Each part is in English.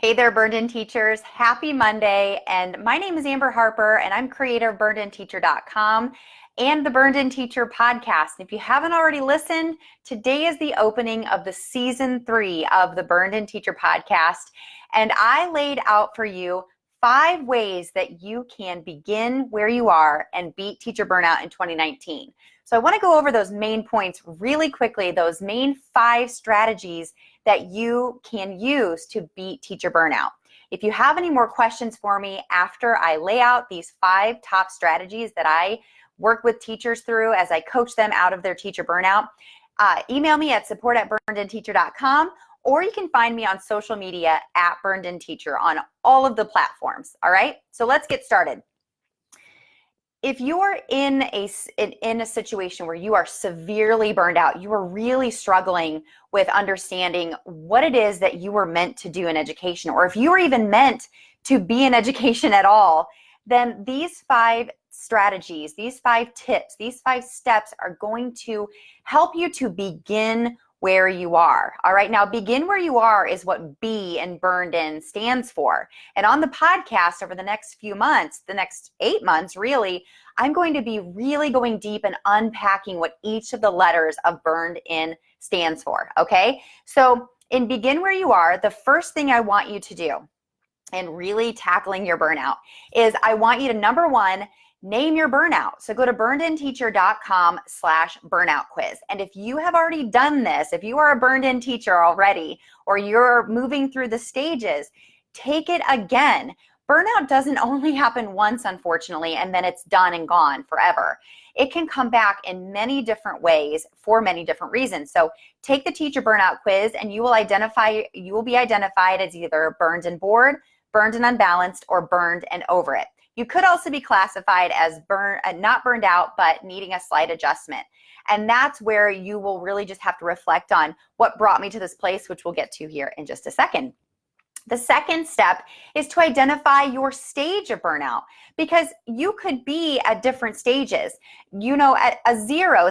Hey there, Burned In teachers. Happy Monday. And my name is Amber Harper, and I'm creator of burnedinteacher.com and the Burned In Teacher podcast. If you haven't already listened, today is the opening of the season 3 of the Burned In Teacher podcast. And I laid out for you 5 ways that you can begin where you are and beat teacher burnout in 2019. So I want to go over those main points really quickly, those main 5 strategies that you can use to beat teacher burnout. If you have any more questions for me after I lay out these 5 top strategies that I work with teachers through as I coach them out of their teacher burnout, email me at support@burnedinteacher.com, or you can find me on social media at Burned In Teacher on all of the platforms. All right, so let's get started. If you are in a situation where you are severely burned out, you are really struggling with understanding what it is that you were meant to do in education, or if you were even meant to be in education at all, then these 5 strategies, these 5 tips, these 5 steps are going to help you to begin where you are. All right, now begin where you are is what B in Burned In stands for. And on the podcast over the next few months, the next 8 months really, I'm going to be really going deep and unpacking what each of the letters of Burned In stands for, okay? So in begin where you are, the first thing I want you to do in really tackling your burnout is I want you to, number 1, name your burnout. So go to burnedinteacher.com/burnout quiz. And if you have already done this, if you are a burned in teacher already, or you're moving through the stages, take it again. Burnout doesn't only happen once, unfortunately, and then it's done and gone forever. It can come back in many different ways for many different reasons. So take the teacher burnout quiz and you will be identified as either burned and bored, burned and unbalanced, or burned and over it. You could also be classified as not burned out, but needing a slight adjustment. And that's where you will really just have to reflect on what brought me to this place, which we'll get to here in just a second. The second step is to identify your stage of burnout, because you could be at different stages. You know, at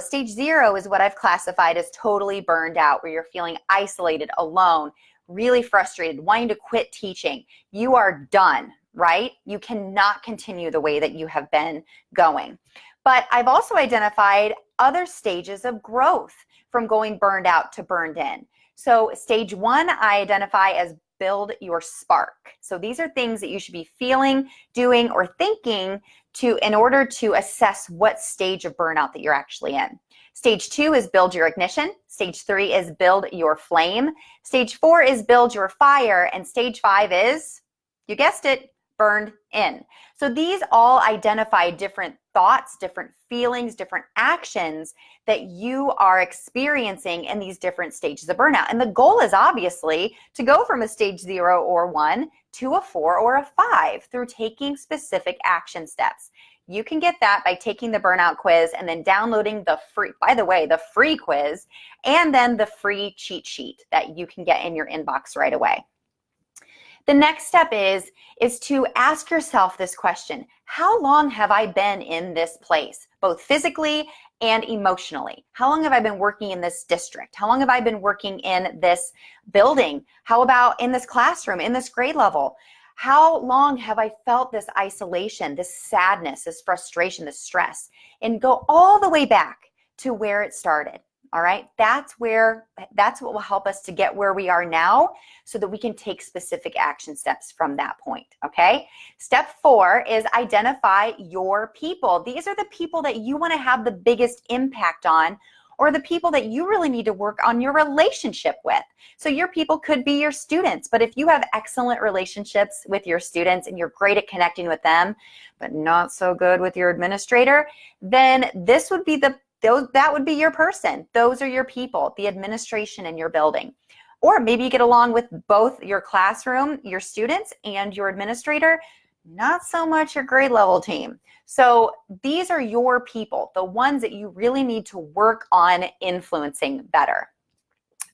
stage 0 is what I've classified as totally burned out, where you're feeling isolated, alone, really frustrated, wanting to quit teaching. You are done. Right? You cannot continue the way that you have been going. But I've also identified other stages of growth from going burned out to burned in. So stage 1, I identify as build your spark. So these are things that you should be feeling, doing, or thinking in order to assess what stage of burnout that you're actually in. Stage 2 is build your ignition. Stage 3 is build your flame. Stage 4 is build your fire. And stage 5 is, you guessed it, burned in. So these all identify different thoughts, different feelings, different actions that you are experiencing in these different stages of burnout. And the goal is obviously to go from a stage 0 or 1 to a 4 or a 5 through taking specific action steps. You can get that by taking the burnout quiz and then downloading the free quiz, and then the free cheat sheet that you can get in your inbox right away. The next step is to ask yourself this question: how long have I been in this place, both physically and emotionally? How long have I been working in this district? How long have I been working in this building? How about in this classroom, in this grade level? How long have I felt this isolation, this sadness, this frustration, this stress? And go all the way back to where it started. All right, that's what will help us to get where we are now, so that we can take specific action steps from that point. Okay, step 4 is identify your people. These are the people that you want to have the biggest impact on, or the people that you really need to work on your relationship with. So your people could be your students, but if you have excellent relationships with your students and you're great at connecting with them, but not so good with your administrator, then that would be your person. Those are your people, the administration in your building. Or maybe you get along with both your classroom, your students, and your administrator, not so much your grade level team. So these are your people, the ones that you really need to work on influencing better.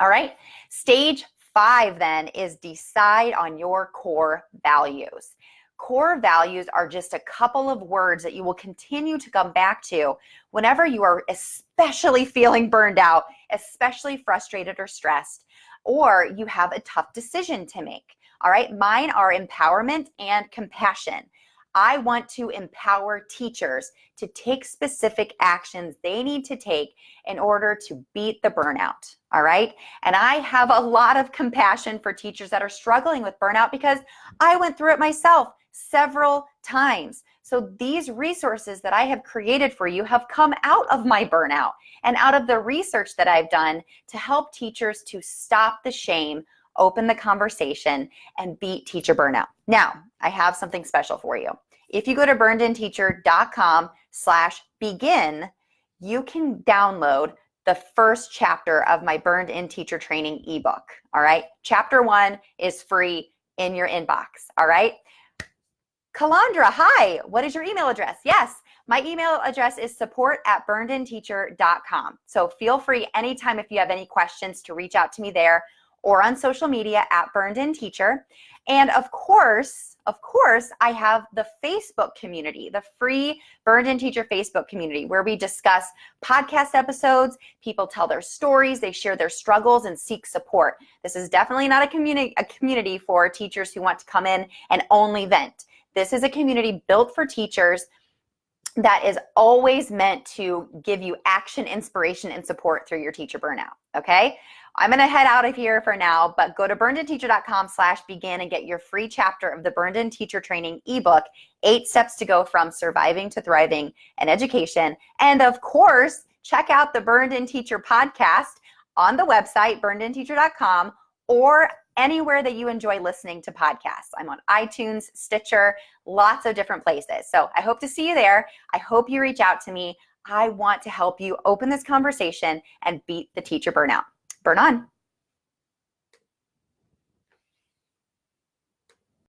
All right, stage 5 then is decide on your core values. Core values are just a couple of words that you will continue to come back to whenever you are especially feeling burned out, especially frustrated or stressed, or you have a tough decision to make. All right, mine are empowerment and compassion. I want to empower teachers to take specific actions they need to take in order to beat the burnout. All right. And I have a lot of compassion for teachers that are struggling with burnout because I went through it myself several times. So these resources that I have created for you have come out of my burnout and out of the research that I've done to help teachers to stop the shame, open the conversation, and beat teacher burnout. Now, I have something special for you. If you go to burnedinteacher.com/begin, you can download the first chapter of my Burned In Teacher Training ebook. All right. Chapter 1 is free in your inbox. All right. Kalandra, hi. What is your email address? Yes, my email address is support@burnedinteacher.com. So feel free anytime if you have any questions to reach out to me there or on social media @burnedinteacher. And of course, I have the Facebook community, the free Burned In Teacher Facebook community, where we discuss podcast episodes, people tell their stories, they share their struggles and seek support. This is definitely not a community for teachers who want to come in and only vent. This is a community built for teachers that is always meant to give you action, inspiration, and support through your teacher burnout, okay? I'm gonna head out of here for now, but go to burnedinteacher.com/begin and get your free chapter of the Burned In Teacher Training ebook, 8 steps to go from surviving to thriving in education. And of course, check out the Burned In Teacher podcast on the website, burnedinteacher.com, or anywhere that you enjoy listening to podcasts. I'm on iTunes, Stitcher, lots of different places. So I hope to see you there. I hope you reach out to me. I want to help you open this conversation and beat the teacher burnout. Burn on.